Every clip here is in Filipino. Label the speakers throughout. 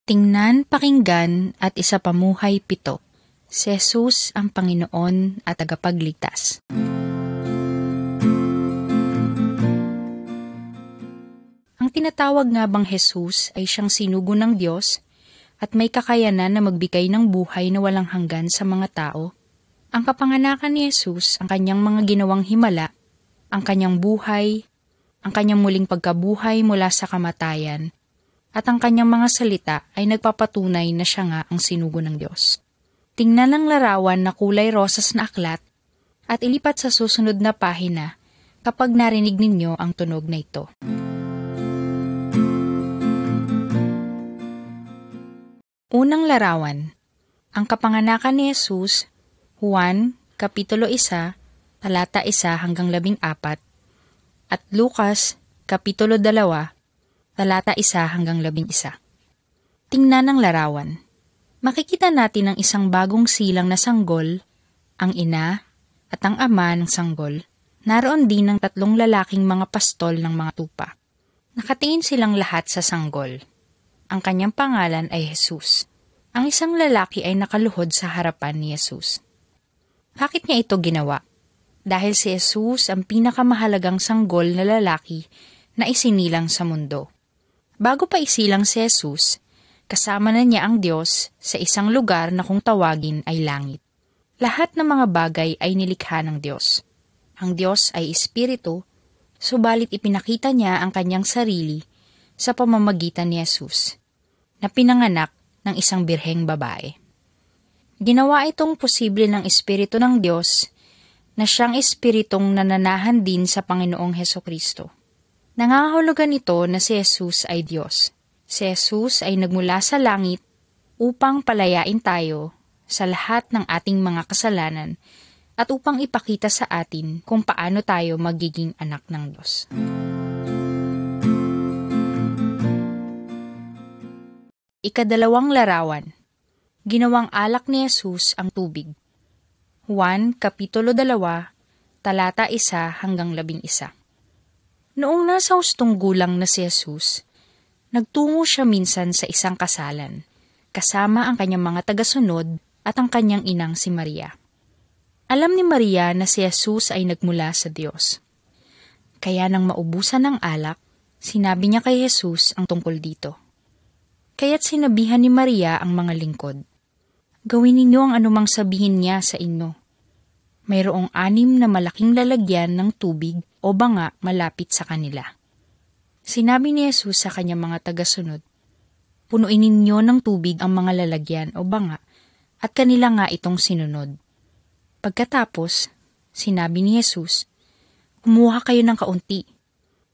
Speaker 1: Tingnan, pakinggan at isapamuhay 7. Si Jesus ang Panginoon at tagapagligtas. Ang tinatawag nga bang Jesus ay siyang sinugo ng Diyos at may kakayanan na magbigay ng buhay na walang hanggan sa mga tao? Ang kapanganakan ni Jesus, ang kanyang mga ginawang himala, ang kanyang buhay, ang kanyang muling pagkabuhay mula sa kamatayan, at ang kanyang mga salita ay nagpapatunay na siya nga ang sinugo ng Diyos. Tingnan ang larawan na kulay rosas na aklat at ilipat sa susunod na pahina kapag narinig ninyo ang tunog na ito. Unang larawan, ang kapanganakan ni Jesus, Juan, Kapitulo 1, talata 1 hanggang 14, at Lucas, Kapitulo 2, talata 1 hanggang 11. Tingnan ang larawan. Makikita natin ang isang bagong silang na sanggol, ang ina at ang ama ng sanggol. Naroon din ang 3 lalaking mga pastol ng mga tupa. Nakatingin silang lahat sa sanggol. Ang kanyang pangalan ay Jesus. Ang isang lalaki ay nakaluhod sa harapan ni Jesus. Bakit niya ito ginawa? Dahil si Jesus ang pinakamahalagang sanggol na lalaki na isinilang sa mundo. Bago pa isilang si Jesus, kasama na niya ang Diyos sa isang lugar na kung tawagin ay langit. Lahat ng mga bagay ay nilikha ng Diyos. Ang Diyos ay Espiritu, subalit ipinakita niya ang kanyang sarili sa pamamagitan ni Jesus, na pinanganak ng isang birheng babae. Ginawa itong posible ng Espiritu ng Diyos na siyang Espiritong nananahan din sa Panginoong Hesukristo. Nangangahulugan ito na si Jesus ay Diyos. Si Jesus ay nagmula sa langit upang palayain tayo sa lahat ng ating mga kasalanan at upang ipakita sa atin kung paano tayo magiging anak ng Diyos. Ikadalawang larawan. Ginawang alak ni Jesus ang tubig. Juan, Kapitulo 2, talata 1 hanggang 11. Noong nasa hustong gulang na si Jesus, nagtungo siya minsan sa isang kasalan, kasama ang kanyang mga tagasunod at ang kanyang inang si Maria. Alam ni Maria na si Jesus ay nagmula sa Diyos. Kaya nang maubusan ng alak, sinabi niya kay Jesus ang tungkol dito. Kaya't sinabihan ni Maria ang mga lingkod, "Gawin ninyo ang anumang sabihin niya sa inyo." Mayroong 6 na malaking lalagyan ng tubig o banga malapit sa kanila. Sinabi ni Jesus sa kanyang mga tagasunod, "Punuin ninyo ng tubig ang mga lalagyan o banga," at kanila nga itong sinunod. Pagkatapos, sinabi ni Jesus, "Kumuha kayo ng kaunti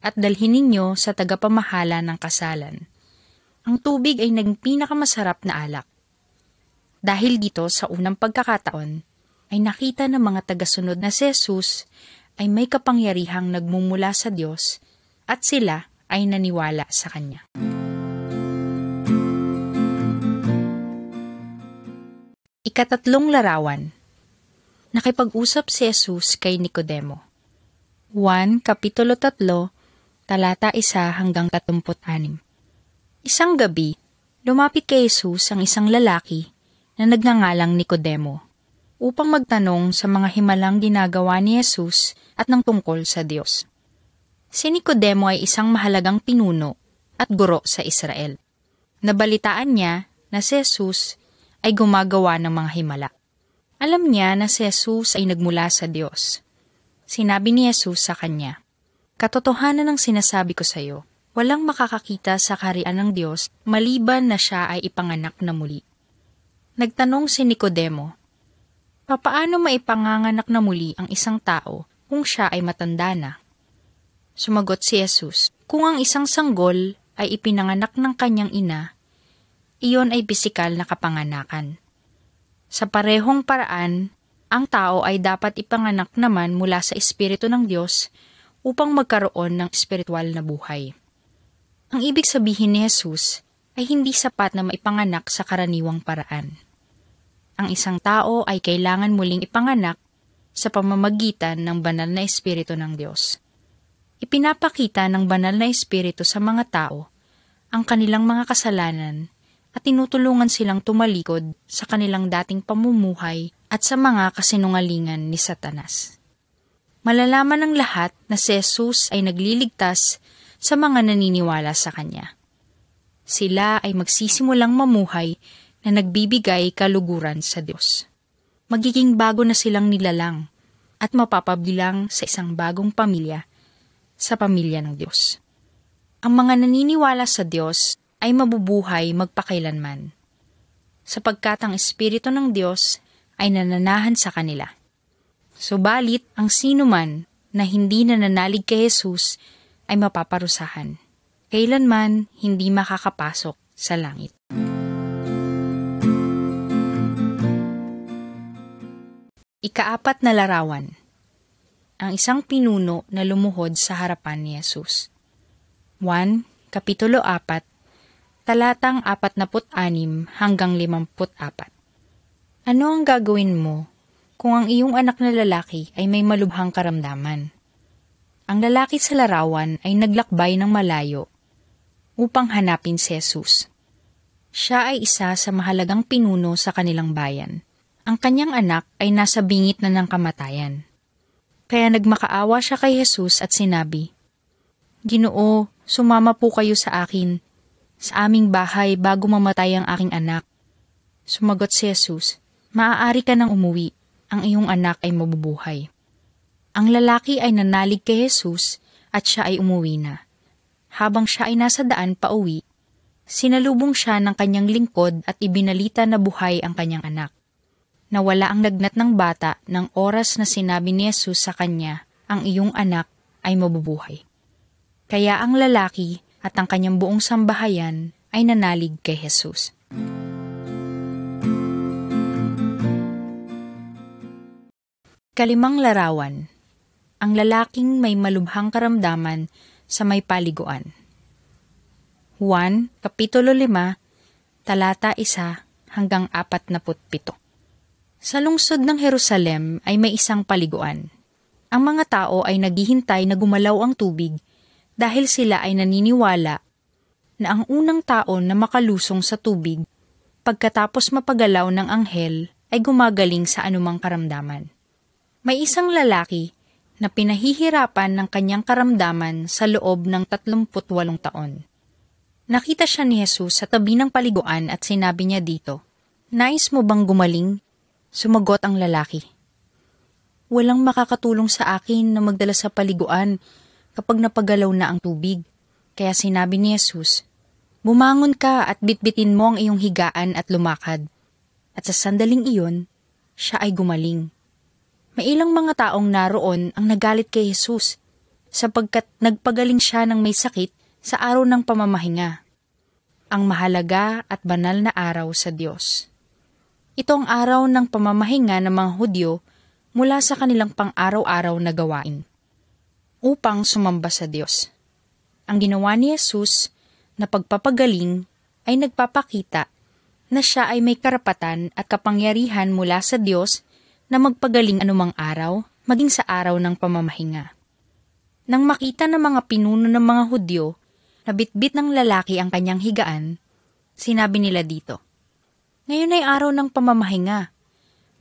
Speaker 1: at dalhin ninyo sa tagapamahala ng kasalan." Ang tubig ay naging pinakamasarap na alak. Dahil dito sa unang pagkakataon, ay nakita ng mga tagasunod na si Jesus ay may kapangyarihang nagmumula sa Diyos at sila ay naniwala sa Kanya. Ikatatlong larawan. Nakipag-usap si Jesus kay Nicodemo. Juan, Kapitulo 3, talata 1 hanggang 36. Isang gabi, lumapit kay Jesus ang isang lalaki na nagngangalang Nicodemo, upang magtanong sa mga himalang ginagawa ni Jesus at ng tungkol sa Diyos. Si Nicodemo ay isang mahalagang pinuno at guro sa Israel. Nabalitaan niya na si Jesus ay gumagawa ng mga himala. Alam niya na si Jesus ay nagmula sa Diyos. Sinabi ni Jesus sa kanya, "Katotohanan ang sinasabi ko sa iyo, walang makakakita sa kaharian ng Diyos maliban na siya ay ipanganak na muli." Nagtanong si Nicodemo, "Papaano maipanganganak na muli ang isang tao kung siya ay matanda na?" Sumagot si Jesus, "Kung ang isang sanggol ay ipinanganak ng kanyang ina, iyon ay pisikal na kapanganakan. Sa parehong paraan, ang tao ay dapat ipanganak naman mula sa Espiritu ng Diyos upang magkaroon ng espiritual na buhay." Ang ibig sabihin ni Jesus ay hindi sapat na maipanganak sa karaniwang paraan. Ang isang tao ay kailangan muling ipanganak sa pamamagitan ng banal na Espiritu ng Diyos. Ipinapakita ng banal na Espiritu sa mga tao ang kanilang mga kasalanan at tinutulungan silang tumalikod sa kanilang dating pamumuhay at sa mga kasinungalingan ni Satanas. Malalaman ng lahat na si Jesus ay nagliligtas sa mga naniniwala sa Kanya. Sila ay magsisimulang mamuhay na nagbibigay kaluguran sa Diyos. Magiging bago na silang nilalang at mapapabilang sa isang bagong pamilya sa pamilya ng Diyos. Ang mga naniniwala sa Diyos ay mabubuhay magpakailanman, sapagkat ang Espiritu ng Diyos ay nananahan sa kanila. Subalit, ang sino man na hindi nananalig kay Jesus ay mapaparusahan. Kailanman hindi makakapasok sa langit. Ikaapat na larawan. Ang isang pinuno na lumuhod sa harapan ni Jesus. 1, Kapitulo 4, talatang 46 hanggang 54. Ano ang gagawin mo kung ang iyong anak na lalaki ay may malubhang karamdaman? Ang lalaki sa larawan ay naglakbay ng malayo upang hanapin si Jesus. Siya ay isa sa mahalagang pinuno sa kanilang bayan. Ang kanyang anak ay nasa bingit na ng kamatayan. Kaya nagmakaawa siya kay Jesus at sinabi, "Ginoo, sumama po kayo sa akin, sa aming bahay bago mamatay ang aking anak." Sumagot si Jesus, "Maaari ka nang umuwi, ang iyong anak ay mabubuhay." Ang lalaki ay nanalig kay Jesus at siya ay umuwi na. Habang siya ay nasa daan pauwi, sinalubong siya ng kanyang lingkod at ibinalita na buhay ang kanyang anak. Nawala ang lagnat ng bata ng oras na sinabi ni Jesus sa kanya, "Ang iyong anak ay mabubuhay." Kaya ang lalaki at ang kanyang buong sambahayan ay nanalig kay Jesus. Kalimang larawan. Ang lalaking may malubhang karamdaman sa may paliguan. 1, Kapitulo 5, talata 1 hanggang 47. Sa lungsod ng Jerusalem ay may isang paliguan. Ang mga tao ay naghihintay na gumalaw ang tubig dahil sila ay naniniwala na ang unang tao na makalusong sa tubig pagkatapos mapagalaw ng anghel ay gumagaling sa anumang karamdaman. May isang lalaki na pinahihirapan ng kanyang karamdaman sa loob ng 38 taon. Nakita siya ni Jesus sa tabi ng paliguan at sinabi niya dito, "Nais mo bang gumaling?" Sumagot ang lalaki, "Walang makakatulong sa akin na magdala sa paliguan kapag napagalaw na ang tubig." Kaya sinabi ni Jesus, "Bumangon ka at bitbitin mo ang iyong higaan at lumakad." At sa sandaling iyon, siya ay gumaling. May ilang mga taong naroon ang nagalit kay Jesus sapagkat nagpagaling siya ng may sakit sa araw ng pamamahinga, ang mahalaga at banal na araw sa Diyos. Ito ang araw ng pamamahinga ng mga Hudyo mula sa kanilang pang-araw-araw na gawain, upang sumamba sa Diyos. Ang ginawa ni Jesus na pagpapagaling ay nagpapakita na siya ay may karapatan at kapangyarihan mula sa Diyos na magpagaling anumang araw, maging sa araw ng pamamahinga. Nang makita ng mga pinuno ng mga Hudyo na bitbit ng lalaki ang kanyang higaan, sinabi nila dito, "Ngayon ay araw ng pamamahinga.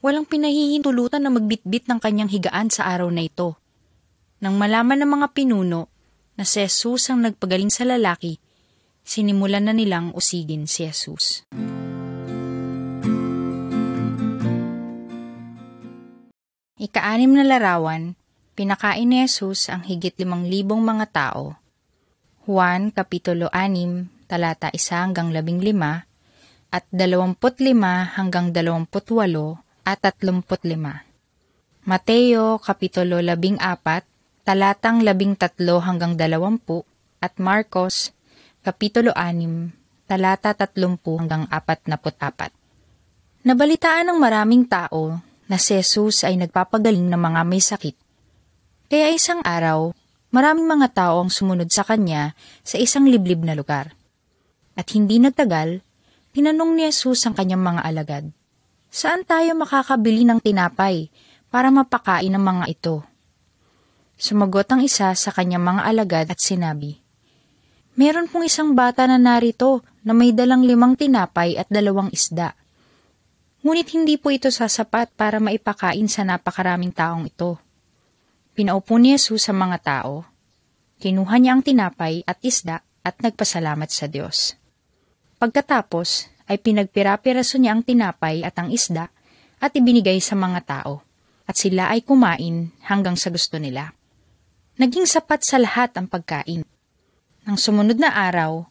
Speaker 1: Walang pinahihintulutan na magbitbit ng kanyang higaan sa araw na ito." Nang malaman ng mga pinuno na si Jesus ang nagpagaling sa lalaki, sinimulan na nilang usigin si Jesus. Ika-6 na larawan, pinakain ni Jesus ang higit 5,000 mga tao. 1, Kapitulo 6, talata 1 hanggang 15, at 25 hanggang 28 at 35. Mateo, Kapitulo 14, talatang 13 hanggang 20, at Marcos, Kapitulo 6, talata 30 hanggang 44. Nabalitaan ng maraming tao na si Jesus ay nagpapagaling ng mga may sakit. Kaya isang araw, maraming mga tao ang sumunod sa kanya sa isang liblib na lugar. At hindi nagtagal, tinanong ni Jesus ang kanyang mga alagad, "Saan tayo makakabili ng tinapay para mapakain ng mga ito?" Sumagot ang isa sa kanyang mga alagad at sinabi, Meron pong isang bata na narito na may dalang 5 tinapay at 2 isda. Ngunit hindi po ito sasapat para maipakain sa napakaraming taong ito. Pinaupo ni Jesus sa mga tao. Kinuha niya ang tinapay at isda at nagpasalamat sa Diyos. Pagkatapos ay pinagpira-piraso niya ang tinapay at ang isda at ibinigay sa mga tao. At sila ay kumain hanggang sa gusto nila. Naging sapat sa lahat ang pagkain. Nang sumunod na araw,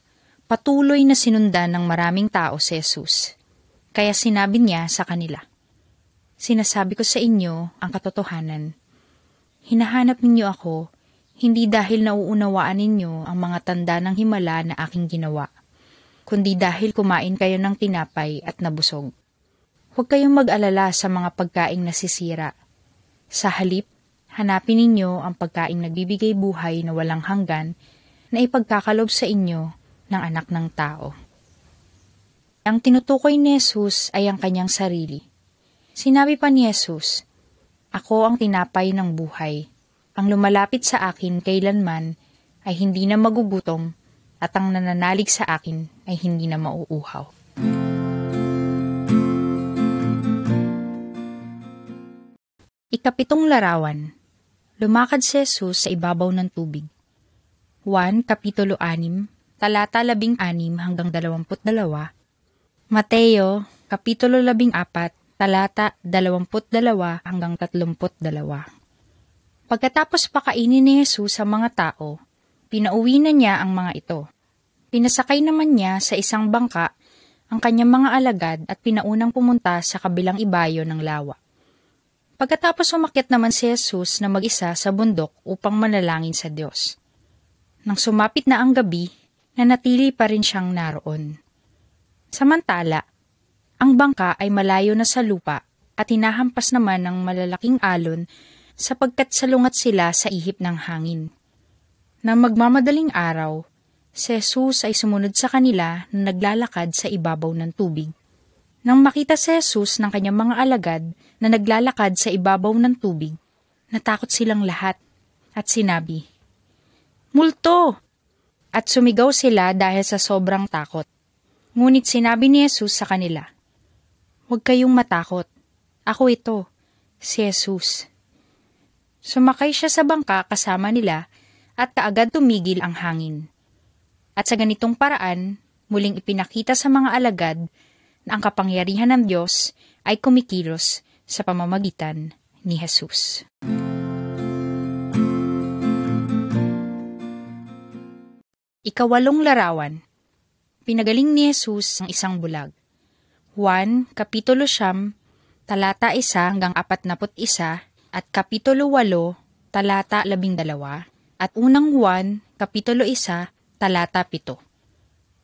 Speaker 1: patuloy na sinundan ng maraming tao si Jesus. Kaya sinabi niya sa kanila, "Sinasabi ko sa inyo ang katotohanan. Hinahanap ninyo ako, hindi dahil nauunawaan ninyo ang mga tanda ng himala na aking ginawa, kundi dahil kumain kayo ng tinapay at nabusog. Huwag kayong mag-alala sa mga pagkaing nasisira. Sa halip, hanapin ninyo ang pagkaing nagbibigay buhay na walang hanggan na ipagkakalob sa inyo ng anak ng tao." Ang tinutukoy ni Jesus ay ang kanyang sarili. Sinabi pa ni Jesus, "Ako ang tinapay ng buhay. Ang lumalapit sa akin kailanman ay hindi na magugutom at ang nananalig sa akin ay hindi na mauuhaw." Ikapitong larawan. Lumakad si Jesus sa ibabaw ng tubig. Juan, Kapitulo 6, talata 16 hanggang 22. Mateo, Kapitulo 14, talata 22 hanggang 32. Pagkatapos pakainin ni Jesus sa mga tao, pinauwi na niya ang mga ito. Pinasakay naman niya sa isang bangka ang kanyang mga alagad at pinaunang pumunta sa kabilang ibayo ng lawa. Pagkatapos umakyat naman si Jesus na mag-isa sa bundok upang manalangin sa Diyos. Nang sumapit na ang gabi, nanatili pa rin siyang naroon. Samantala, ang bangka ay malayo na sa lupa at hinahampas naman ng malalaking alon sapagkat salungat sila sa ihip ng hangin. Nang magmamadaling araw, si Jesus ay sumunod sa kanila na naglalakad sa ibabaw ng tubig. Nang makita si Jesus ng kanyang mga alagad na naglalakad sa ibabaw ng tubig, natakot silang lahat at sinabi, "Multo!" At sumigaw sila dahil sa sobrang takot. Ngunit sinabi ni Jesus sa kanila, "Huwag kayong matakot. Ako ito, si Jesus." Sumakay siya sa bangka kasama nila at kaagad tumigil ang hangin. At sa ganitong paraan, muling ipinakita sa mga alagad na ang kapangyarihan ng Diyos ay kumikilos sa pamamagitan ni Jesus. Ikawalong larawan. Pinagaling ni Jesus ang isang bulag. Juan, Kapitulo 9, talata 1 hanggang 41 at Kapitulo 8, talata 12 at unang Juan, Kapitulo 1, talata 7.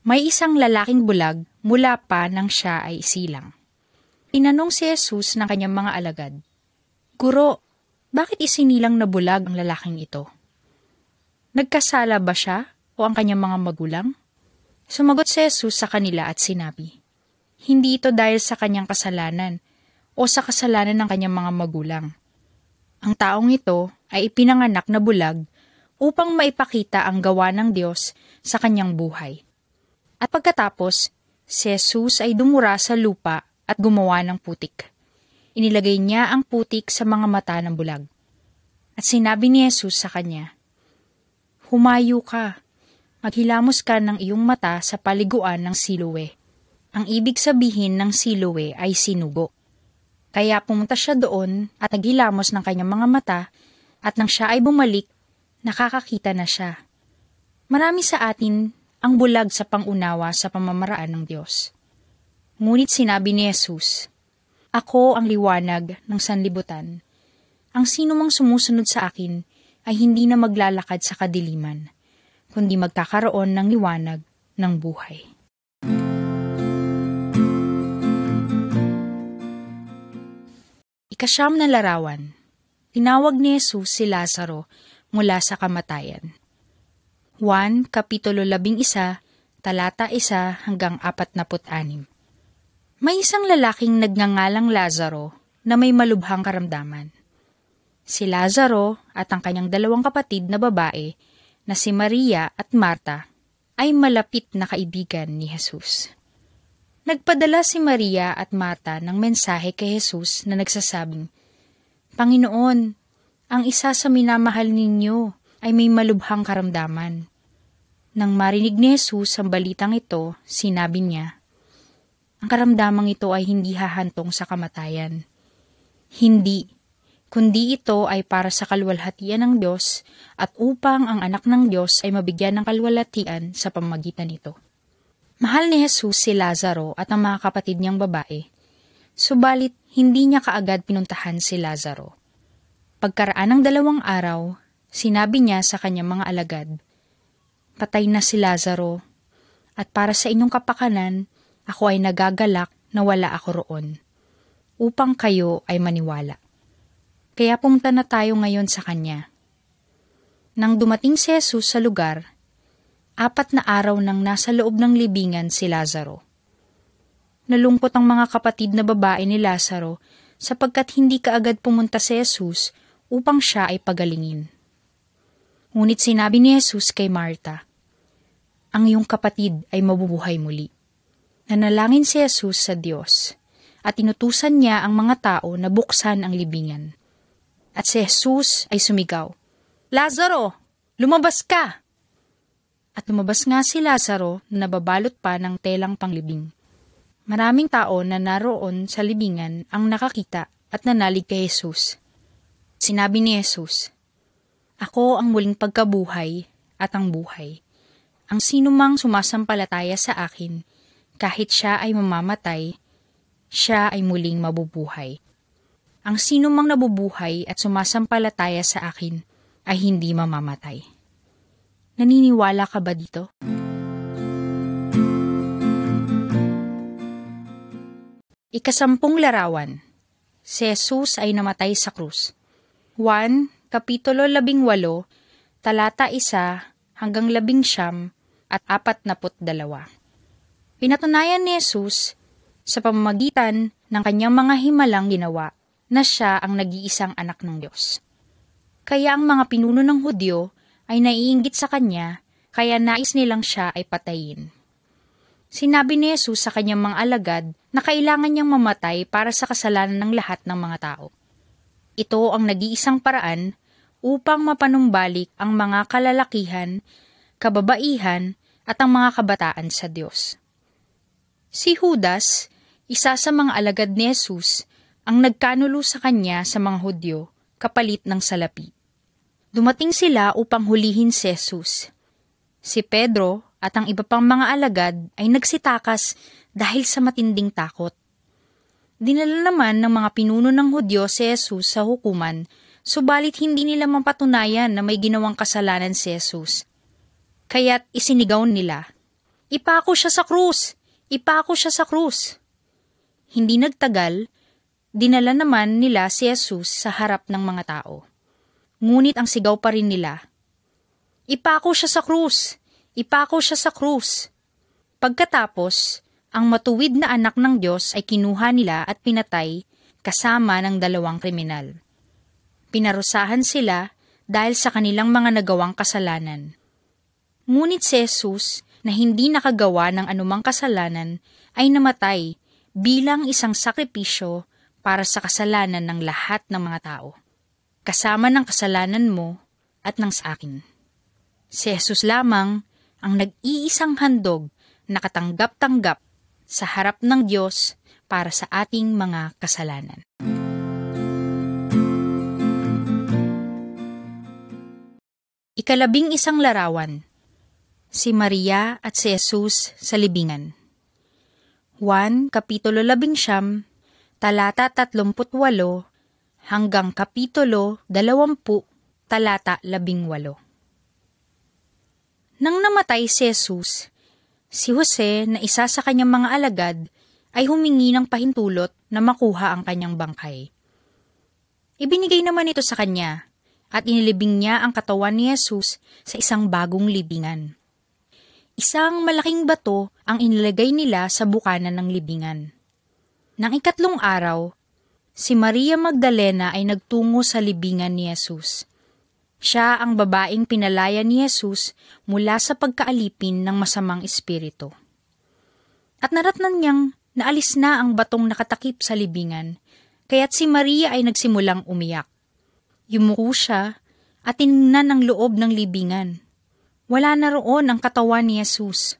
Speaker 1: May isang lalaking bulag mula pa nang siya ay isilang. Tinanong si Jesus ng kanyang mga alagad, "Guro, bakit isinilang na bulag ang lalaking ito? Nagkasala ba siya o ang kanyang mga magulang?" Sumagot si Jesus sa kanila at sinabi, "Hindi ito dahil sa kanyang kasalanan o sa kasalanan ng kanyang mga magulang. Ang taong ito ay ipinanganak na bulag upang maipakita ang gawa ng Diyos sa kanyang buhay." At pagkatapos, si Jesus ay dumura sa lupa at gumawa ng putik. Inilagay niya ang putik sa mga mata ng bulag. At sinabi ni Jesus sa kanya, "Humayo ka. Maghilamos ka ng iyong mata sa paliguan ng Siloe." Ang ibig sabihin ng Siloe ay sinugo. Kaya pumunta siya doon at naghilamos ng kanyang mga mata at nang siya ay bumalik, nakakakita na siya. Marami sa atin ang bulag sa pangunawa sa pamamaraan ng Diyos. Ngunit sinabi ni Jesus, "Ako ang liwanag ng sanlibutan. Ang sino mang sumusunod sa akin ay hindi na maglalakad sa kadiliman, kundi magkakaroon ng liwanag ng buhay." Ikasyam na larawan. Tinawag ni Jesus si Lazaro mula sa kamatayan. Juan, Kapitulo 11, talata 1 hanggang 46. May isang lalaking nagngangalang Lazaro na may malubhang karamdaman. Si Lazaro at ang kanyang 2 kapatid na babae na si Maria at Marta ay malapit na kaibigan ni Jesus. Nagpadala si Maria at Marta ng mensahe kay Jesus na nagsasabing, Panginoon, ang isa sa minamahal ninyo ay may malubhang karamdaman. Nang marinig ni Jesus ang balitang ito, sinabi niya, ang karamdamang ito ay hindi hahantong sa kamatayan. Hindi, kundi ito ay para sa kalwalhatian ng Diyos at upang ang anak ng Diyos ay mabigyan ng kalwalhatian sa pamamagitan nito. Mahal ni Jesus si Lazaro at ang mga kapatid niyang babae, subalit hindi niya kaagad pinuntahan si Lazaro. Pagkaraan ng 2 araw, sinabi niya sa kanyang mga alagad, patay na si Lazaro, at para sa inyong kapakanan, ako ay nagagalak na wala ako roon, upang kayo ay maniwala. Kaya pumunta na tayo ngayon sa kanya. Nang dumating si Jesus sa lugar, 4 na araw nang nasa loob ng libingan si Lazaro. Nalungkot ang mga kapatid na babae ni Lazaro sapagkat hindi kaagad pumunta si Jesus upang siya ay pagalingin. Ngunit sinabi ni Jesus kay Marta, ang iyong kapatid ay mabubuhay muli. Nanalangin si Jesus sa Diyos at inutusan niya ang mga tao na buksan ang libingan. At si Jesus ay sumigaw, Lazaro, lumabas ka! At lumabas nga si Lazaro na nababalot pa ng telang panglibing. Maraming tao na naroon sa libingan ang nakakita at nanalig kay Jesus. Sinabi ni Jesus, Ako ang muling pagkabuhay at ang buhay. Ang sinumang sumasampalataya sa akin, kahit siya ay mamamatay, siya ay muling mabubuhay. Ang sinumang nabubuhay at sumasampalataya sa akin ay hindi mamamatay. Naniniwala ka ba dito? Ika-10 larawan. Si Jesus ay namatay sa krus. Juan, Kapitulo 18, talata 1 hanggang 19 at 42. Pinatunayan ni Jesus sa pamamagitan ng kanyang mga himalang ginawa na siya ang nag-iisang anak ng Diyos. Kaya ang mga pinuno ng Hudyo ay naiinggit sa kanya, kaya nais nilang siya ay patayin. Sinabi ni Jesus sa kanyang mga alagad na kailangan niyang mamatay para sa kasalanan ng lahat ng mga tao. Ito ang nag-iisang paraan upang mapanumbalik ang mga kalalakihan, kababaihan at ang mga kabataan sa Diyos. Si Judas, isa sa mga alagad ni Jesus, ang nagkanulo sa kanya sa mga Hudyo kapalit ng salapi. Dumating sila upang hulihin si Jesus. Si Pedro at ang iba pang mga alagad ay nagsitakas dahil sa matinding takot. Dinala naman ng mga pinuno ng Hudyo si Jesus sa hukuman, subalit hindi nila mapatunayan na may ginawang kasalanan si Jesus. Kaya't isinigaw nila, Ipako siya sa krus! Ipako siya sa krus! Hindi nagtagal, dinala naman nila si Jesus sa harap ng mga tao. Ngunit ang sigaw pa rin nila, Ipako siya sa krus! Ipako siya sa krus! Pagkatapos, ang matuwid na anak ng Diyos ay kinuha nila at pinatay kasama ng 2 kriminal. Pinarusahan sila dahil sa kanilang mga nagawang kasalanan. Ngunit si Jesus, na hindi nakagawa ng anumang kasalanan, ay namatay bilang isang sakripisyo para sa kasalanan ng lahat ng mga tao, kasama ng kasalanan mo at ng sa akin. Si Jesus lamang ang nag-iisang handog na katanggap-tanggap sa harap ng Diyos para sa ating mga kasalanan. Ika-11 larawan. Si Maria at si Jesus sa libingan. Juan, Kapitulo 19, talata 38 hanggang Kapitulo 20, talata 18. Nang namatay si Jesus, si Jose na isa sa kanyang mga alagad ay humingi ng pahintulot na makuha ang kanyang bangkay. Ibinigay naman ito sa kanya at inilibing niya ang katawan ni Jesus sa isang bagong libingan. Isang malaking bato ang inilagay nila sa bukana ng libingan. Nang 3 araw, si Maria Magdalena ay nagtungo sa libingan ni Jesus. Siya ang babaeng pinalaya ni Jesus mula sa pagkaalipin ng masamang espiritu. At naratnan niyang naalis na ang batong nakatakip sa libingan, kaya't si Maria ay nagsimulang umiyak. Yumuko siya at tiningnan ang loob ng libingan. Wala na roon ang katawan ni Jesus.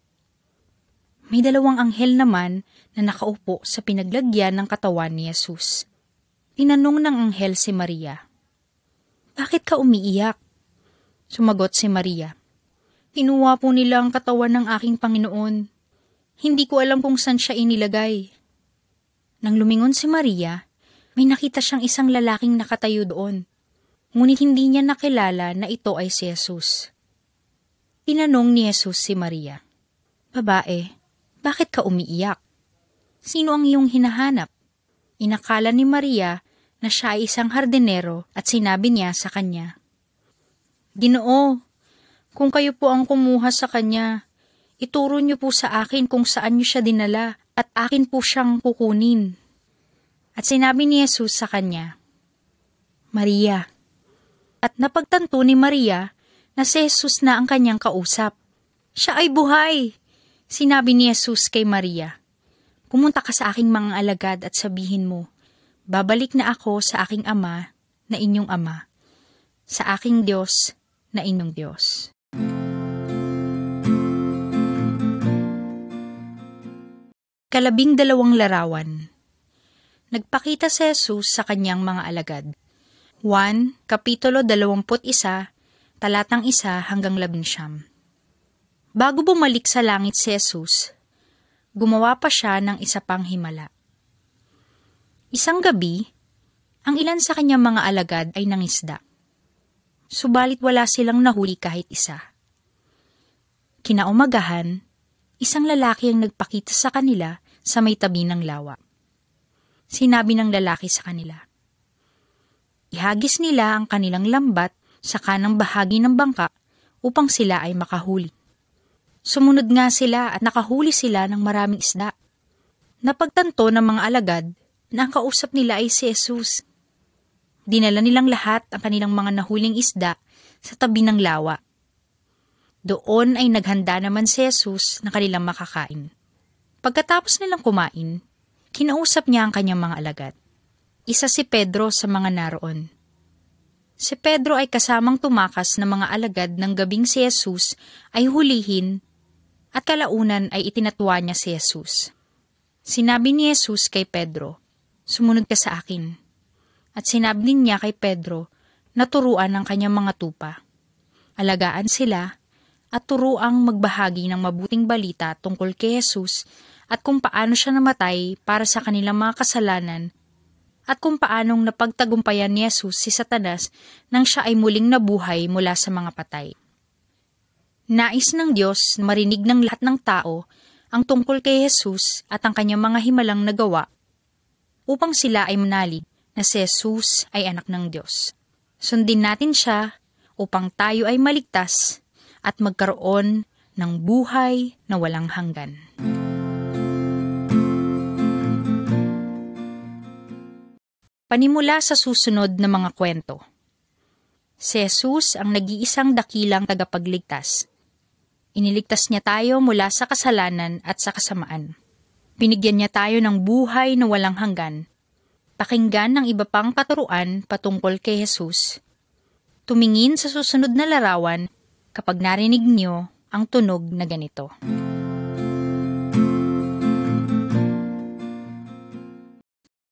Speaker 1: May dalawang anghel naman na nakaupo sa pinaglagyan ng katawan ni Jesus. Tinanong ng anghel si Maria, "Bakit ka umiiyak?" Sumagot si Maria, "Kinuha po nila ang katawan ng aking Panginoon. Hindi ko alam kung saan siya inilagay." Nang lumingon si Maria, may nakita siyang isang lalaking nakatayo doon. Ngunit hindi niya nakilala na ito ay si Jesus. Tinanong ni Jesus si Maria, "Babae, bakit ka umiiyak? Sino ang iyong hinahanap?" Inakala ni Maria na siya ay isang hardinero at sinabi niya sa kanya, "Ginoo, kung kayo po ang kumuha sa kanya, ituro niyo po sa akin kung saan niyo siya dinala at akin po siyang kukunin." At sinabi ni Jesus sa kanya, "Maria." At napagtanto ni Maria na si Jesus na ang kanyang kausap. "Siya ay buhay!" Sinabi ni Jesus kay Maria, "Pumunta ka sa aking mga alagad at sabihin mo, babalik na ako sa aking Ama na inyong Ama, sa aking Diyos na inyong Diyos." Kalabing-dalawang larawan. Nagpakita si Jesus sa kanyang mga alagad. Juan, Kapitulo 21, talatang 1 hanggang 11. Bago bumalik sa langit si Jesus, gumawa pa siya ng isa pang himala. Isang gabi, ang ilan sa kanyang mga alagad ay nangisda. Subalit wala silang nahuli kahit isa. Kinaumagahan, isang lalaki ang nagpakita sa kanila sa may tabi ng lawa. Sinabi ng lalaki sa kanila, ihagis nila ang kanilang lambat sa kanang bahagi ng bangka upang sila ay makahuli. Sumunod nga sila at nakahuli sila ng maraming isda. Napagtanto ng mga alagad na ang kausap nila ay si Jesus. Dinala nilang lahat ang kanilang mga nahuling isda sa tabi ng lawa. Doon ay naghanda naman si Jesus na kanilang makakain. Pagkatapos nilang kumain, kinausap niya ang kanyang mga alagad. Isa si Pedro sa mga naroon. Si Pedro ay kasamang tumakas ng mga alagad ng gabing si Jesus ay hulihin at kalaunan ay itinatwa niya si Jesus. Sinabi ni Jesus kay Pedro, "Sumunod ka sa akin." At sinabi din niya kay Pedro na turuan ang kanyang mga tupa. Alagaan sila at turuang magbahagi ng mabuting balita tungkol kay Jesus at kung paano siya namatay para sa kanilang mga kasalanan at kung paanong napagtagumpayan ni Jesus si Satanas nang siya ay muling nabuhay mula sa mga patay. Nais ng Diyos na marinig ng lahat ng tao ang tungkol kay Jesus at ang kanyang mga himalang nagawa upang sila ay manalig na si Jesus ay anak ng Diyos. Sundin natin siya upang tayo ay maligtas at magkaroon ng buhay na walang hanggan. Panimula sa susunod na mga kwento. Si Jesus ang nag-iisang dakilang tagapagligtas. Iniligtas niya tayo mula sa kasalanan at sa kasamaan. Binigyan niya tayo ng buhay na walang hanggan. Pakinggan ng iba pang katuruan patungkol kay Jesus. Tumingin sa susunod na larawan kapag narinig niyo ang tunog na ganito.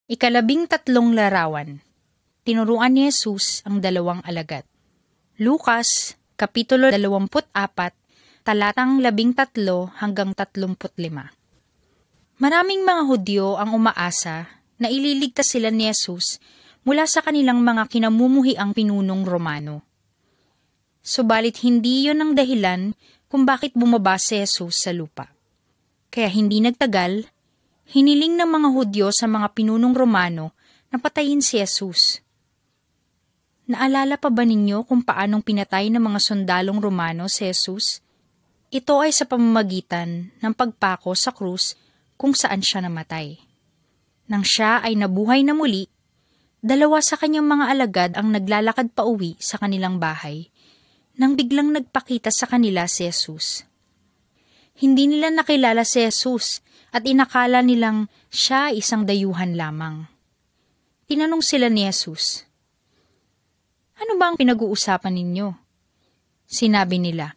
Speaker 1: Ikalabing-3 larawan. Tinuruan ni Jesus ang dalawang alagad. Lucas, Kapitulo 24, talatang 13 hanggang 35. Maraming mga Hudyo ang umaasa na ililigtas sila ni Jesus mula sa kanilang mga kinamumuhiang pinunong Romano. Subalit hindi yon ang dahilan kung bakit bumaba si Jesus sa lupa. Kaya hindi nagtagal, hiniling ng mga Hudyo sa mga pinunong Romano na patayin si Jesus. Naalala pa ba ninyo kung paanong pinatay ng mga sundalong Romano si Jesus? Ito ay sa pamamagitan ng pagpako sa krus kung saan siya namatay. Nang siya ay nabuhay na muli, Dalawa sa kanyang mga alagad ang naglalakad pa uwi sa kanilang bahay, nang biglang nagpakita sa kanila si Jesus. Hindi nila nakilala si Jesus at inakala nilang siya isang dayuhan lamang. Tinanong sila ni Jesus, "Ano ba ang pinag-uusapan ninyo?" Sinabi nila,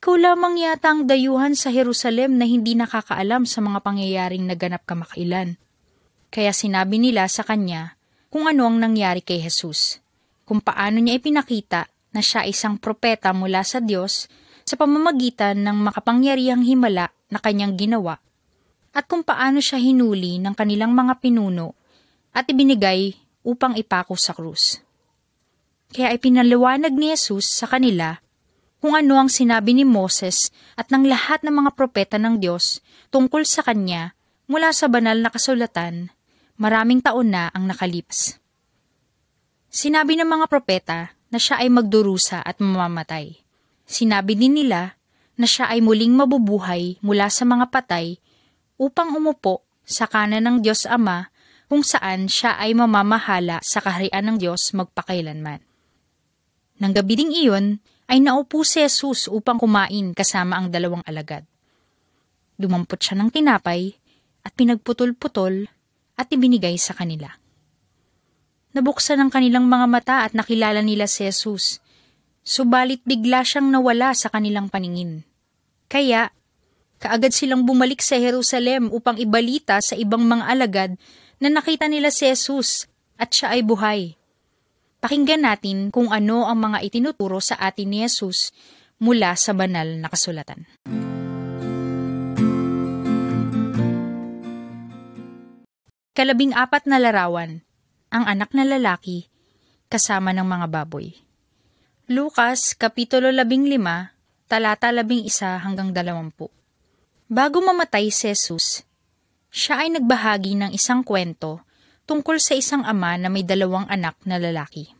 Speaker 1: "Ikaw lamang yata ang dayuhan sa Jerusalem na hindi nakakaalam sa mga pangyayaring naganap kamakailan." Kaya sinabi nila sa kanya kung ano ang nangyari kay Jesus, kung paano niya ipinakita na siya isang propeta mula sa Diyos sa pamamagitan ng makapangyarihang himala na kanyang ginawa, at kung paano siya hinuli ng kanilang mga pinuno at ibinigay upang ipako sa krus. Kaya ipinaliwanag ni Jesus sa kanila kung ano ang sinabi ni Moses at ng lahat ng mga propeta ng Diyos tungkol sa kanya mula sa banal na kasulatan. Maraming taon na ang nakalipas. Sinabi ng mga propeta na siya ay magdurusa at mamamatay. Sinabi din nila na siya ay muling mabubuhay mula sa mga patay upang umupo sa kanan ng Diyos Ama kung saan siya ay mamamahala sa kaharian ng Diyos magpakailanman. Nang gabi ding iyon ay naupo si Jesus upang kumain kasama ang dalawang alagad. Dumampot siya ng tinapay at pinagputol-putol at ibinigay sa kanila. Nabuksan ang kanilang mga mata at nakilala nila si Jesus, subalit bigla siyang nawala sa kanilang paningin. Kaya, kaagad silang bumalik sa Jerusalem upang ibalita sa ibang mga alagad na nakita nila si Jesus at siya ay buhay. Pakinggan natin kung ano ang mga itinuturo sa atin ni Jesus mula sa banal na kasulatan. Kalabing-4 na larawan, ang anak na lalaki, kasama ng mga baboy. Lucas, Kapitulo 15, talata 11 hanggang 20. Bago mamatay si Jesus, siya ay nagbahagi ng isang kwento tungkol sa isang ama na may 2 anak na lalaki.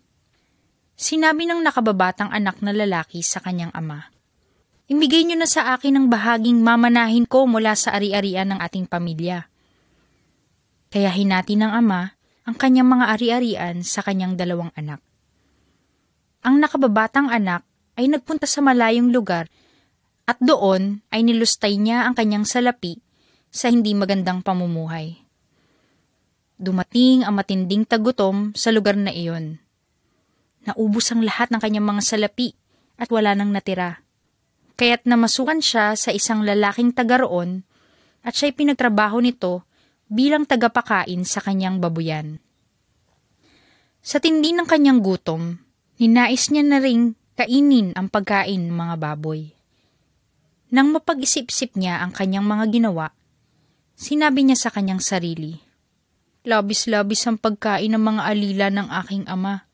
Speaker 1: Sinabi ng nakababatang anak na lalaki sa kanyang ama, "Ibigay niyo na sa akin ang bahaging mamanahin ko mula sa ari-arian ng ating pamilya." Kaya hinati ng ama ang kanyang mga ari-arian sa kanyang 2 anak. Ang nakababatang anak ay nagpunta sa malayong lugar at doon ay nilustay niya ang kanyang salapi sa hindi magandang pamumuhay. Dumating ang matinding tagutom sa lugar na iyon. Naubos ang lahat ng kanyang mga salapi at wala nang natira. Kaya't namasukan siya sa isang lalaking taga roon at siya'y pinagtrabaho nito bilang tagapakain sa kanyang babuyan. Sa tindi ng kanyang gutom, ninais niya na ring kainin ang pagkain ng mga baboy. Nang mapag-isip-isip niya ang kanyang mga ginawa, sinabi niya sa kanyang sarili, "Labis-labis ang pagkain ng mga alila ng aking ama,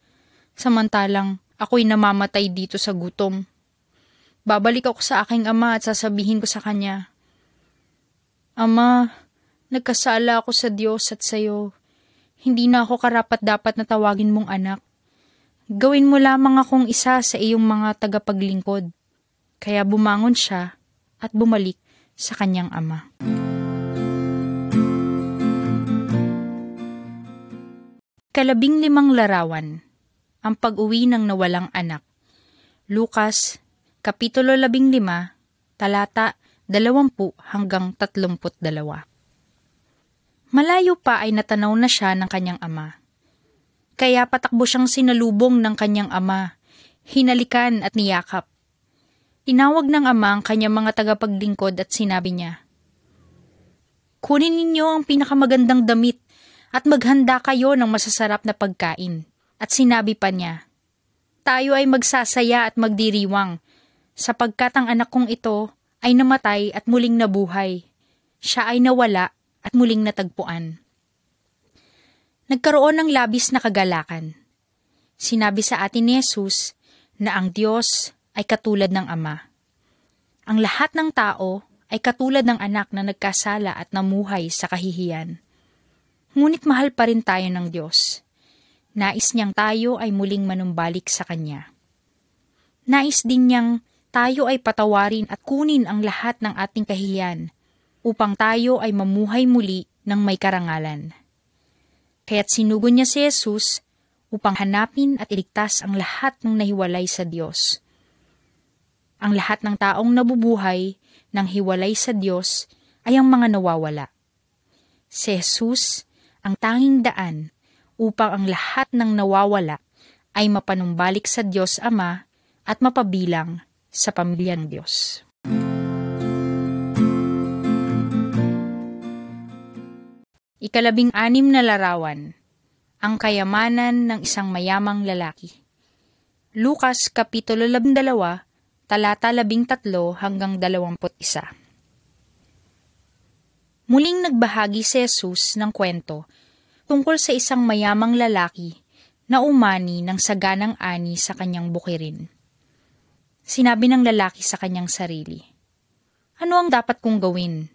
Speaker 1: samantalang ako'y namamatay dito sa gutom. Babalik ako sa aking ama at sasabihin ko sa kanya, 'Ama, nagkasala ako sa Diyos at sa iyo. Hindi na ako karapat-dapat na tawagin mong anak. Gawin mo lamang akong isa sa iyong mga tagapaglingkod." Kaya bumangon siya at bumalik sa kanyang ama. Kalabing-5 larawan, ang pag-uwi ng nawalang anak. Lucas, Kapitulo 15, talata 20 hanggang 32. Malayo pa ay natanaw na siya ng kanyang ama. Kaya patakbo siyang sinalubong ng kanyang ama, hinalikan at niyakap. Tinawag ng ama ang kanyang mga tagapaglingkod at sinabi niya, "Kunin ninyo ang pinakamagandang damit at maghanda kayo ng masasarap na pagkain." At sinabi pa niya, "Tayo ay magsasaya at magdiriwang, sapagkat ang anak kong ito ay namatay at muling nabuhay. Siya ay nawala at muling natagpuan." Nagkaroon ng labis na kagalakan. Sinabi sa atin ni Jesus na ang Diyos ay katulad ng Ama. Ang lahat ng tao ay katulad ng anak na nagkasala at namuhay sa kahihiyan. Ngunit mahal pa rin tayo ng Diyos. Nais niyang tayo ay muling manumbalik sa Kanya. Nais din niyang tayo ay patawarin at kunin ang lahat ng ating kahihiyan upang tayo ay mamuhay muli ng may karangalan. Kaya't sinugo niya si Jesus upang hanapin at iligtas ang lahat ng nahiwalay sa Diyos. Ang lahat ng taong nabubuhay ng hiwalay sa Diyos ay ang mga nawawala. Si Jesus ang tanging daan upang ang lahat ng nawawala ay mapanumbalik sa Diyos Ama at mapabilang sa pamilyang Diyos. Ikalabing-anim na larawan, ang kayamanan ng isang mayamang lalaki. Lukas Kapitulo 12, talata 13 hanggang 21. Muling nagbahagi si Jesus ng kwento tungkol sa isang mayamang lalaki na umani ng saganang ani sa kanyang bukirin. Sinabi ng lalaki sa kanyang sarili, "Ano ang dapat kong gawin?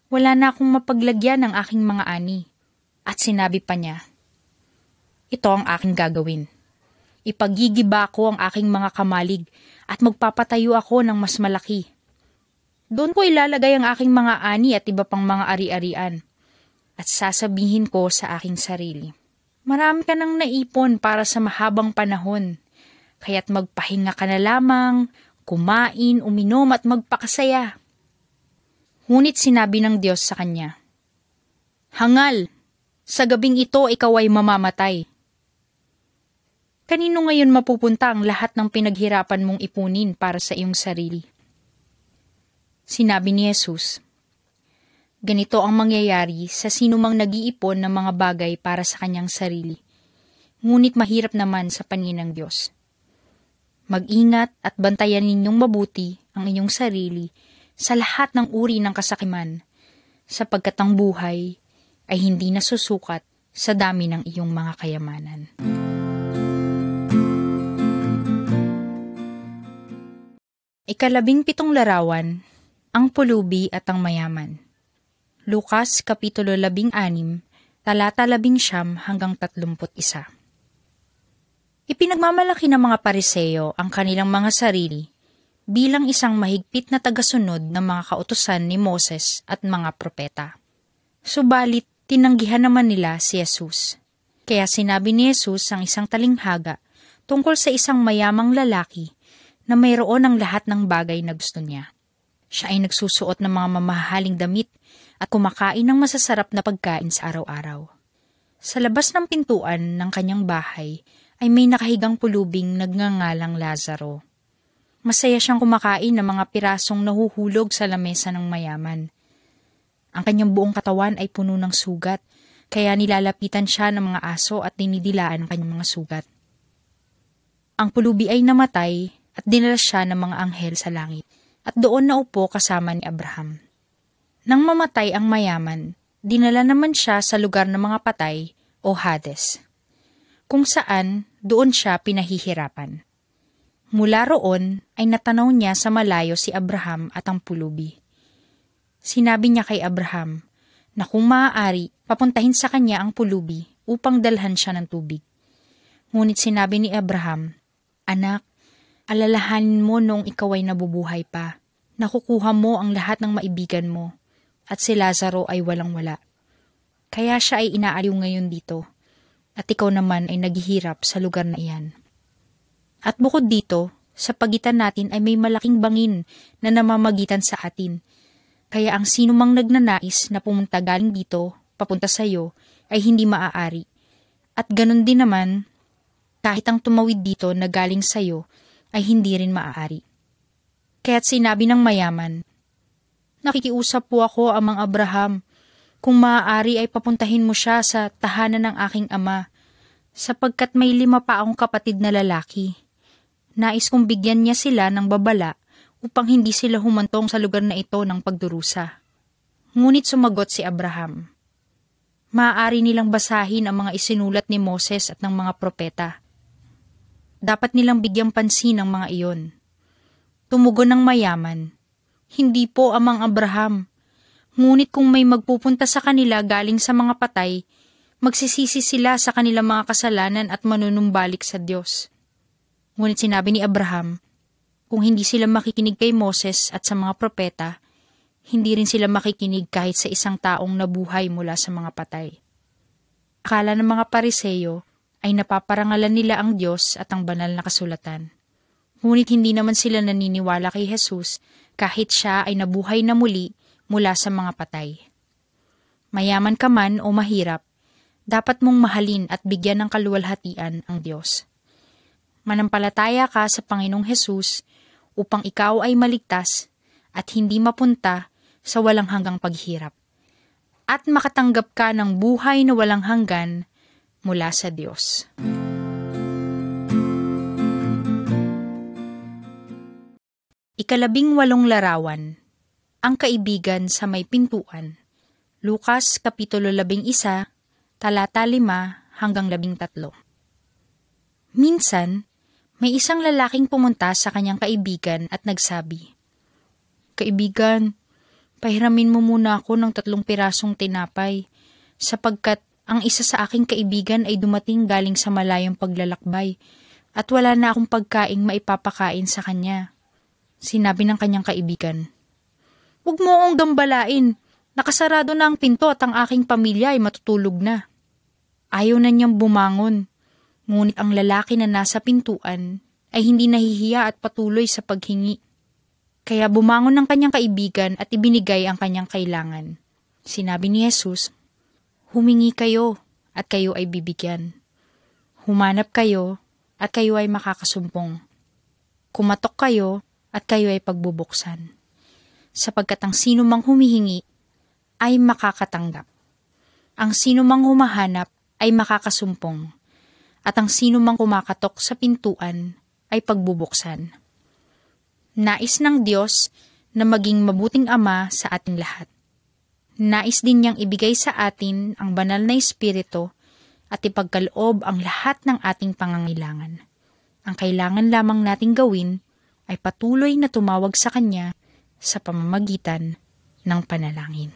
Speaker 1: Wala na akong mapaglagyan ng aking mga ani." At sinabi pa niya, "Ito ang aking gagawin. Ipagigiba ko ang aking mga kamalig at magpapatayo ako ng mas malaki. Doon ko ilalagay ang aking mga ani at iba pang mga ari-arian. At sasabihin ko sa aking sarili, marami ka nang naipon para sa mahabang panahon. Kaya't magpahinga ka na lamang, kumain, uminom at magpakasaya." Ngunit sinabi ng Diyos sa kanya, "Hangal, sa gabing ito ikaw ay mamamatay. Kanino ngayon mapupunta ang lahat ng pinaghirapan mong ipunin para sa iyong sarili?" Sinabi ni Jesus, "Ganito ang mangyayari sa sinumang nag-iipon ng mga bagay para sa kanyang sarili, ngunit mahirap naman sa paningin ng Diyos. Mag-ingat at bantayan ninyong mabuti ang inyong sarili sa lahat ng uri ng kasakiman, sapagkat ang buhay ay hindi nasusukat sa dami ng iyong mga kayamanan." Ikalabing-pitong larawan, ang pulubi at ang mayaman. Lukas Kapitulo 16, talata 19 hanggang 31. Ipinagmamalaki ng mga Pariseo ang kanilang mga sarili bilang isang mahigpit na tagasunod ng mga kautusan ni Moses at mga propeta. Subalit, tinanggihan naman nila si Jesus. Kaya sinabi ni Jesus ang isang talinghaga tungkol sa isang mayamang lalaki na mayroon ang lahat ng bagay na gusto niya. Siya ay nagsusuot ng mga mamahaling damit at kumakain ng masasarap na pagkain sa araw-araw. Sa labas ng pintuan ng kanyang bahay ay may nakahigang pulubing nagngangalang Lazaro. Masaya siyang kumakain ng mga pirasong nahuhulog sa lamesa ng mayaman. Ang kanyang buong katawan ay puno ng sugat, kaya nilalapitan siya ng mga aso at dinidilaan ang kanyang mga sugat. Ang pulubi ay namatay at dinala siya ng mga anghel sa langit, at doon naupo kasama ni Abraham. Nang mamatay ang mayaman, dinala naman siya sa lugar ng mga patay o Hades, kung saan doon siya pinahihirapan. Mula roon ay natanaw niya sa malayo si Abraham at ang pulubi. Sinabi niya kay Abraham na kung maaari, papuntahin sa kanya ang pulubi upang dalhan siya ng tubig. Ngunit sinabi ni Abraham, "Anak, alalahanin mo noong ikaw ay nabubuhay pa. Nakukuha mo ang lahat ng maibigan mo, at si Lazaro ay walang-wala. Kaya siya ay inaaliw ngayon dito, at ikaw naman ay naghihirap sa lugar na iyan. At bukod dito, sa pagitan natin ay may malaking bangin na namamagitan sa atin. Kaya ang sinumang nagnanais na pumunta galing dito, papunta sa iyo, ay hindi maaari. At ganun din naman, kahit ang tumawid dito na galing sa iyo, ay hindi rin maaari." Kaya't sinabi ng mayaman, "Nakikiusap po ako, Amang Abraham, kung maaari ay papuntahin mo siya sa tahanan ng aking ama, sapagkat may 5 pa akong kapatid na lalaki. Nais kong bigyan niya sila ng babala upang hindi sila humantong sa lugar na ito ng pagdurusa." Ngunit sumagot si Abraham, "Maaari nilang basahin ang mga isinulat ni Moses at ng mga propeta. Dapat nilang bigyang pansin ang mga iyon." Tumugon ng mayaman, "Hindi po, Amang Abraham. Ngunit kung may magpupunta sa kanila galing sa mga patay, magsisisi sila sa kanilang mga kasalanan at manunumbalik sa Diyos." Ngunit sinabi ni Abraham, kung hindi sila makikinig kay Moses at sa mga propeta, hindi rin sila makikinig kahit sa isang taong nabuhay mula sa mga patay. Akala ng mga Pariseyo ay napaparangalan nila ang Diyos at ang banal na kasulatan. Ngunit hindi naman sila naniniwala kay Jesus kahit siya ay nabuhay na muli mula sa mga patay. Mayaman ka man o mahirap, dapat mong mahalin at bigyan ng kaluwalhatian ang Diyos. Manampalataya ka sa Panginoong Jesus upang ikaw ay maligtas at hindi mapunta sa walang hanggang paghirap. At makatanggap ka ng buhay na walang hanggan mula sa Diyos. Ikalabing-walong larawan, ang kaibigan sa may pintuan. Lukas Kapitulo 11, talata 5 hanggang 13. Minsan, may isang lalaking pumunta sa kanyang kaibigan at nagsabi, "Kaibigan, pahiramin mo muna ako ng 3 pirasong tinapay, sapagkat ang isa sa aking kaibigan ay dumating galing sa malayong paglalakbay at wala na akong pagkaing maipapakain sa kanya." Sinabi ng kanyang kaibigan, "Huwag mo akong gambalain, nakasarado na ang pinto at ang aking pamilya ay matutulog na." Ayaw na niyang bumangon, ngunit ang lalaki na nasa pintuan ay hindi nahihiya at patuloy sa paghingi. Kaya bumangon ng kanyang kaibigan at ibinigay ang kanyang kailangan. Sinabi ni Jesus, "Humingi kayo at kayo ay bibigyan. Humanap kayo at kayo ay makakasumpong. Kumatok kayo at kayo ay pagbubuksan. Sapagkat ang sino mang humihingi ay makakatanggap. Ang sino mang humahanap ay makakasumpong. At ang sino mang kumakatok sa pintuan ay pagbubuksan." Nais ng Diyos na maging mabuting Ama sa ating lahat. Nais din niyang ibigay sa atin ang banal na Espiritu at ipagkaloob ang lahat ng ating pangangailangan. Ang kailangan lamang nating gawin ay patuloy na tumawag sa Kanya sa pamamagitan ng panalangin.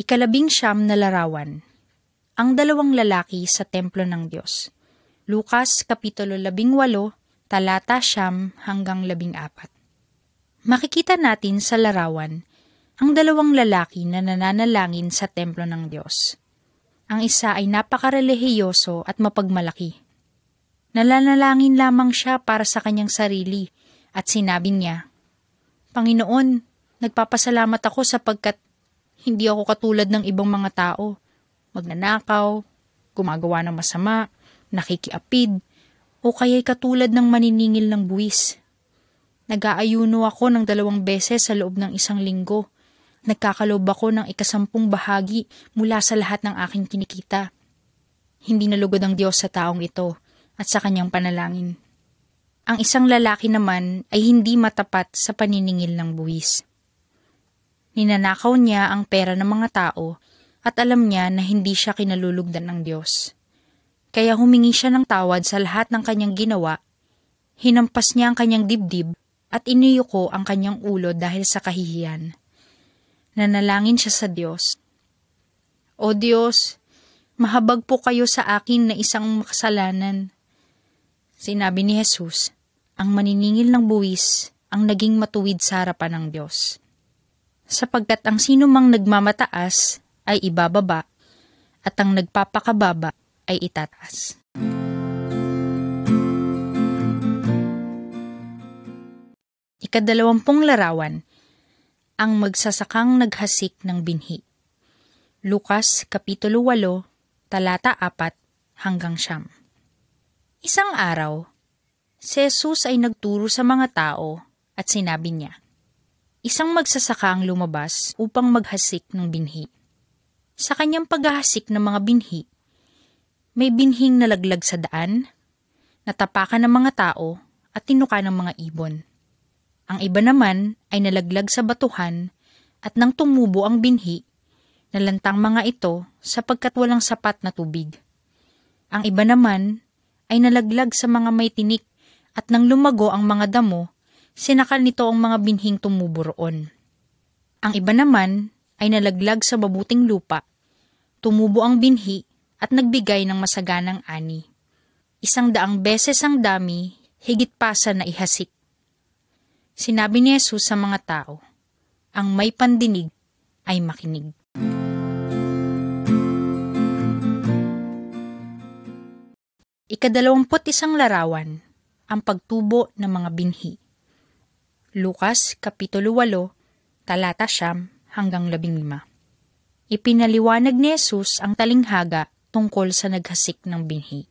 Speaker 1: Ikalabing-siyam na larawan, ang 2 lalaki sa templo ng Diyos. Lukas Kapitulo 18, talata 9 hanggang 14. Makikita natin sa larawan ang 2 lalaki na nananalangin sa templo ng Diyos. Ang isa ay napakarelihiyoso at mapagmalaki. Nalanalangin lamang siya para sa kanyang sarili at sinabi niya, "Panginoon, nagpapasalamat ako sapagkat hindi ako katulad ng ibang mga tao, magnanakaw, gumagawa ng masama, nakikiapid, o kaya'y katulad ng maniningil ng buwis. Nag-aayuno ako ng 2 beses sa loob ng 1 linggo. Nagkakalob ako ng 10 bahagi mula sa lahat ng aking kinikita." Hindi nalugod ang Diyos sa taong ito at sa kanyang panalangin. Ang isang lalaki naman ay hindi matapat sa paniningil ng buwis. Ninanakaw niya ang pera ng mga tao at alam niya na hindi siya kinalulugdan ng Diyos. Kaya humingi siya ng tawad sa lahat ng kanyang ginawa, hinampas niya ang kanyang dibdib at iniyuko ang kanyang ulo dahil sa kahihiyan. Nanalangin siya sa Diyos, "O Diyos, mahabag po kayo sa akin na isang makasalanan." Sinabi ni Jesus, ang maniningil ng buwis ang naging matuwid sa harapan ng Diyos. Sapagkat ang sino mang nagmamataas ay ibababa at ang nagpapakababa ay itataas. Ika-20 larawan, ang magsasakang naghasik ng binhi. Lukas Kapitulo 8, talata 4 hanggang 9. Isang araw, si Jesus ay nagturo sa mga tao at sinabi niya, isang magsasaka ang lumabas upang maghasik ng binhi. Sa kanyang paghahasik ng mga binhi, may binhing nalaglag sa daan, natapakan ng mga tao at tinuka ng mga ibon. Ang iba naman ay nalaglag sa batuhan at nang tumubo ang binhi, nalantang mga ito sapagkat walang sapat na tubig. Ang iba naman ay nalaglag sa mga may tinik at nang lumago ang mga damo, sinakal nito ang mga binhing tumubo roon. Ang iba naman ay nalaglag sa mabuting lupa, tumubo ang binhi at nagbigay ng masaganang ani. 100 beses ang dami, higit pa sa naihasik. Sinabi ni Jesus sa mga tao, ang may pandinig ay makinig. Ika-21 larawan, ang pagtubo ng mga binhi. Lukas, Kapitulo 8, talata 9 hanggang 15. Ipinaliwanag ni Jesus ang talinghaga tungkol sa naghasik ng binhi.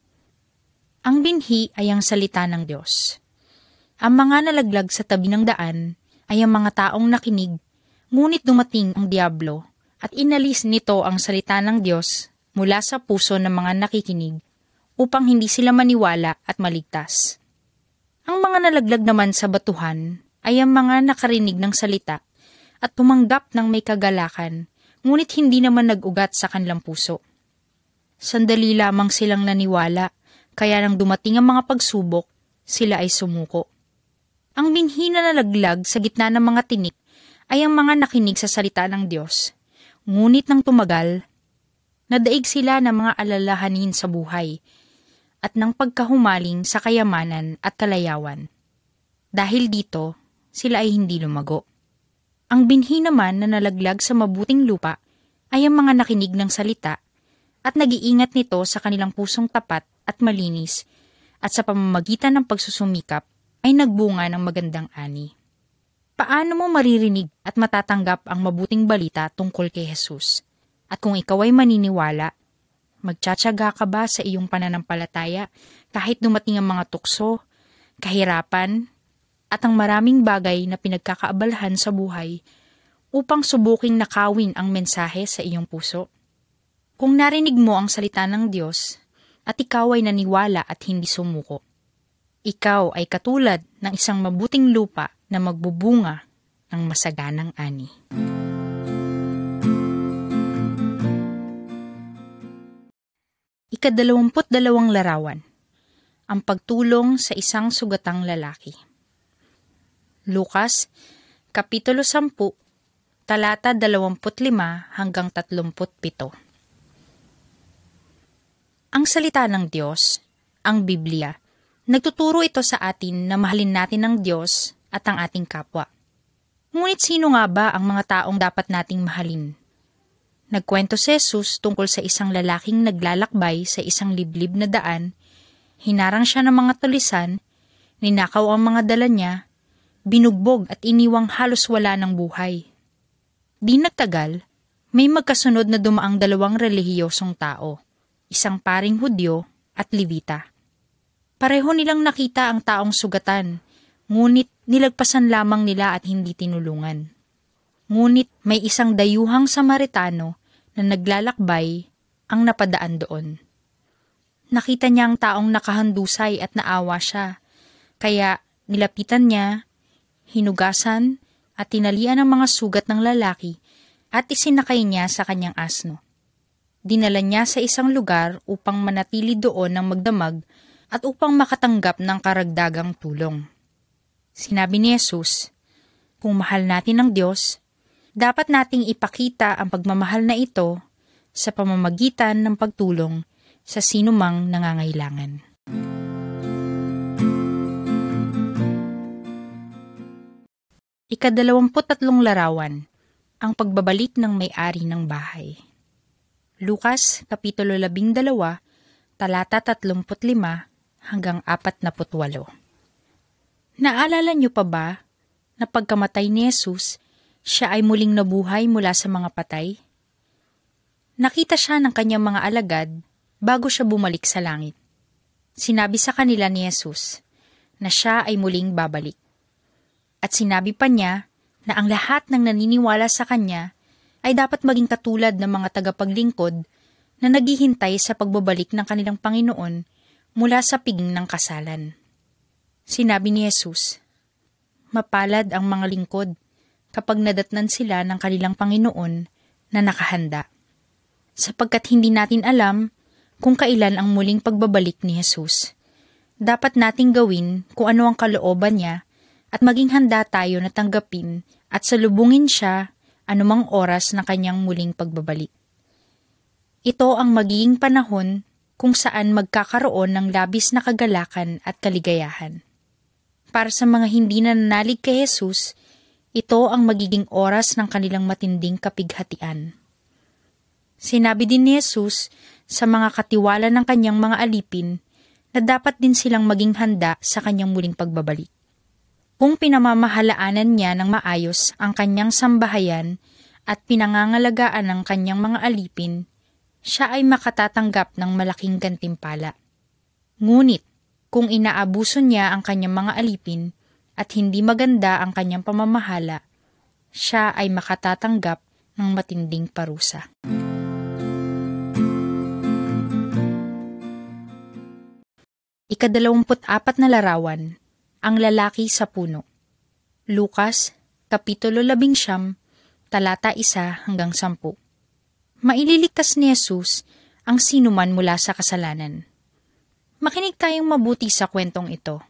Speaker 1: Ang binhi ay ang salita ng Diyos. Ang mga nalaglag sa tabi ng daan ay ang mga taong nakinig, ngunit dumating ang diablo at inalis nito ang salita ng Diyos mula sa puso ng mga nakikinig upang hindi sila maniwala at maligtas. Ang mga nalaglag naman sa batuhan ay ang mga nakarinig ng salita at tumanggap ng may kagalakan, ngunit hindi naman nag-ugat sa kanilang puso. Sandali lamang silang naniwala, kaya nang dumating ang mga pagsubok, sila ay sumuko. Ang binhi na nalaglag sa gitna ng mga tinik ay ang mga nakinig sa salita ng Diyos, ngunit nang tumagal, nadaig sila ng mga alalahanin sa buhay at ng pagkahumaling sa kayamanan at kalayawan. Dahil dito, sila ay hindi lumago. Ang binhi naman na nalaglag sa mabuting lupa ay ang mga nakinig ng salita at nag-iingat nito sa kanilang pusong tapat at malinis at sa pamamagitan ng pagsusumikap ay nagbunga ng magandang ani. Paano mo maririnig at matatanggap ang mabuting balita tungkol kay Jesus? At kung ikaw ay maniniwala, magtsatsaga ka ba sa iyong pananampalataya kahit dumating ang mga tukso, kahirapan, at ang maraming bagay na pinagkakaabalahan sa buhay upang subuking nakawin ang mensahe sa iyong puso? Kung narinig mo ang salita ng Diyos at ikaw ay naniwala at hindi sumuko, ikaw ay katulad ng isang mabuting lupa na magbubunga ng masaganang ani. Ika-22 larawan, ang pagtulong sa isang sugatang lalaki. Lukas, Kapitulo 10, talata 25 hanggang 37. Ang salita ng Diyos, ang Biblia, nagtuturo ito sa atin na mahalin natin ang Diyos at ang ating kapwa. Ngunit sino nga ba ang mga taong dapat nating mahalin? Nagkwento si Jesus tungkol sa isang lalaking naglalakbay sa isang liblib na daan, hinarang siya ng mga tulisan, ninakaw ang mga dala niya, binugbog at iniwang halos wala ng buhay. Di nagtagal, may magkasunod na dumaang dalawang relihiyosong tao, isang paring Hudyo at Levita. Pareho nilang nakita ang taong sugatan, ngunit nilagpasan lamang nila at hindi tinulungan. Ngunit may isang dayuhang Samaritano na naglalakbay ang napadaan doon. Nakita niya ang taong nakahandusay at naawa siya, kaya nilapitan niya, hinugasan at tinalian ang mga sugat ng lalaki at isinakay niya sa kanyang asno. Dinala niya sa isang lugar upang manatili doon ng magdamag at upang makatanggap ng karagdagang tulong. Sinabi ni Jesus, kung mahal natin ang Diyos, dapat nating ipakita ang pagmamahal na ito sa pamamagitan ng pagtulong sa sinumang nangangailangan. Ika-23 larawan, ang pagbabalik ng may-ari ng bahay. Lukas, Kapitulo 12, talata 35 hanggang 48. Naalala niyo pa ba na pagkamatay ni Jesus, siya ay muling nabuhay mula sa mga patay? Nakita siya ng kanyang mga alagad bago siya bumalik sa langit. Sinabi sa kanila ni Jesus na siya ay muling babalik. At sinabi pa niya na ang lahat ng naniniwala sa kanya ay dapat maging katulad ng mga tagapaglingkod na naghihintay sa pagbabalik ng kanilang Panginoon mula sa piging ng kasalan. Sinabi ni Jesus, mapalad ang mga lingkod kapag nadatnan sila ng kanilang Panginoon na nakahanda. Sapagkat hindi natin alam kung kailan ang muling pagbabalik ni Jesus. Dapat nating gawin kung ano ang kalooban niya at maging handa tayo na tanggapin at salubungin siya anumang oras na kanyang muling pagbabalik. Ito ang magiging panahon kung saan magkakaroon ng labis na kagalakan at kaligayahan. Para sa mga hindi nananalig kay Jesus, Ito ang magiging oras ng kanilang matinding kapighatian. Sinabi din ni Jesus sa mga katiwala ng kanyang mga alipin na dapat din silang maging handa sa kanyang muling pagbabalik. Kung pinamamahalaanan niya ng maayos ang kanyang sambahayan at pinangangalagaan ng kanyang mga alipin, siya ay makatatanggap ng malaking gantimpala. Ngunit, kung inaabuso niya ang kanyang mga alipin at hindi maganda ang kanyang pamamahala, siya ay makatatanggap ng matinding parusa. Ika-24 na larawan, ang lalaki sa puno. Lukas, Kapitulo 19, talata 1 hanggang 10. Maililigtas ni Jesus ang sinuman mula sa kasalanan. Makinig tayong mabuti sa kwentong ito.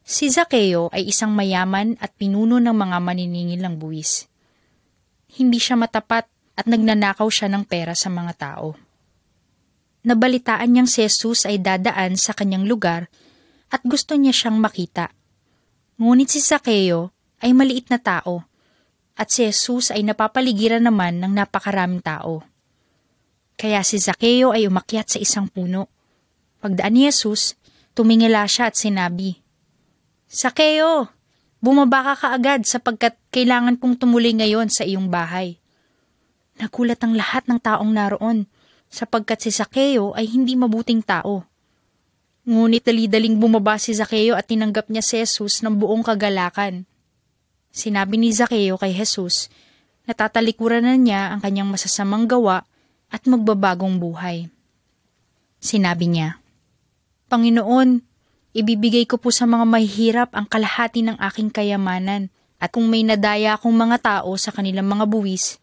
Speaker 1: Si Zaccheo ay isang mayaman at pinuno ng mga maniningil ng buwis. Hindi siya matapat at nagnanakaw siya ng pera sa mga tao. Nabalitaan niyang si Jesus ay dadaan sa kanyang lugar at gusto niya siyang makita. Ngunit si Zaccheo ay maliit na tao at si Jesus ay napapaligiran naman ng napakaraming tao. Kaya si Zaccheo ay umakyat sa isang puno. Pagdaan ni Jesus, tumingala siya at sinabi, "Zaccheo, bumaba ka kaagad sapagkat kailangan kong tumuloy ngayon sa iyong bahay." Nagulat ang lahat ng taong naroon sapagkat si Zaccheo ay hindi mabuting tao. Ngunit dali-daling bumaba si Zaccheo at tinanggap niya si Jesus ng buong kagalakan. Sinabi ni Zaccheo kay Jesus na tatalikuran na niya ang kanyang masasamang gawa at magbabagong buhay. Sinabi niya, "Panginoon, ibibigay ko po sa mga mahihirap ang kalahati ng aking kayamanan at kung may nadaya akong mga tao sa kanilang mga buwis,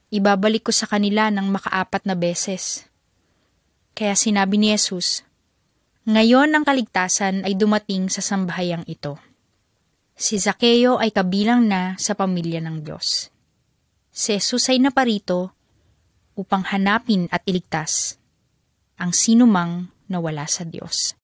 Speaker 1: ibabalik ko sa kanila ng maka-4 na beses." Kaya sinabi ni Jesus, "Ngayon ang kaligtasan ay dumating sa sambahayang ito. Si Zaccheo ay kabilang na sa pamilya ng Diyos." Si Jesus ay naparito upang hanapin at iligtas ang sinumang nawala sa Diyos.